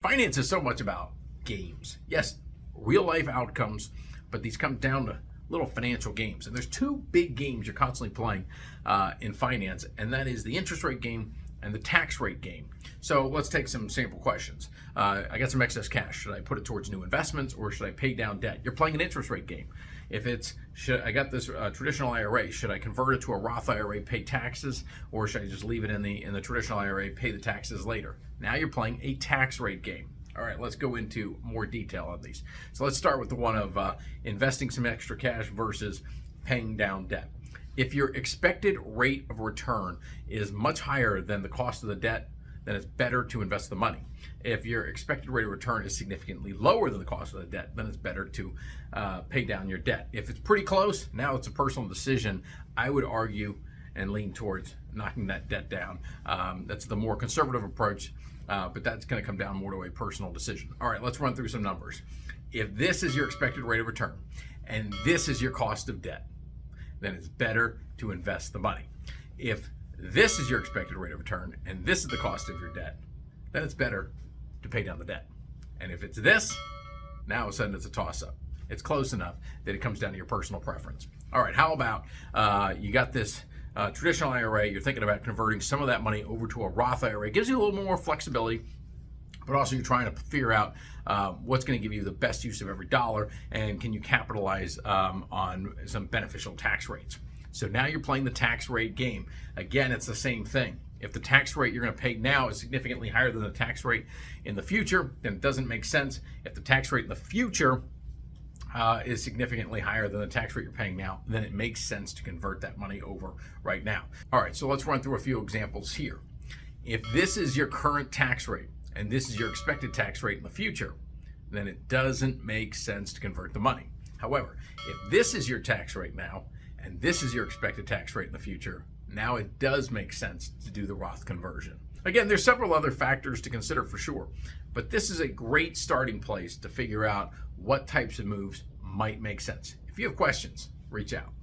Finance is so much about games. Yes, real life outcomes, but these come down to little financial games. And there's two big games you're constantly playing in finance, and that is the interest rate game and the tax rate game. So let's take some sample questions. I got some excess cash. Should I put it towards new investments or should I pay down debt? You're playing an interest rate game. If it's, I got this traditional IRA, should I convert it to a Roth IRA, pay taxes, or should I just leave it in the traditional IRA, pay the taxes later? Now you're playing a tax rate game. All right, let's go into more detail on these. So let's start with the one of investing some extra cash versus paying down debt. If your expected rate of return is much higher than the cost of the debt, then it's better to invest the money. If your expected rate of return is significantly lower than the cost of the debt, then it's better to pay down your debt. If it's pretty close, now it's a personal decision. I would argue and lean towards knocking that debt down. That's the more conservative approach, but that's going to come down more to a personal decision. All right, let's run through some numbers. If this is your expected rate of return and this is your cost of debt, then it's better to invest the money. If this is your expected rate of return and this is the cost of your debt, then it's better to pay down the debt. And if it's this, now all of a sudden it's a toss-up. It's close enough that it comes down to your personal preference. All right, how about you got this traditional IRA, you're thinking about converting some of that money over to a Roth IRA. It gives you a little more flexibility, but also you're trying to figure out what's going to give you the best use of every dollar, and can you capitalize on some beneficial tax rates. So now you're playing the tax rate game. Again, it's the same thing. If the tax rate you're going to pay now is significantly higher than the tax rate in the future, then it doesn't make sense. If the tax rate in the future is significantly higher than the tax rate you're paying now, then it makes sense to convert that money over right now. All right, so let's run through a few examples here. If this is your current tax rate and this is your expected tax rate in the future, then it doesn't make sense to convert the money. However, if this is your tax rate now and this is your expected tax rate in the future, now it does make sense to do the Roth conversion. Again, there's several other factors to consider for sure, but this is a great starting place to figure out what types of moves might make sense. If you have questions, reach out.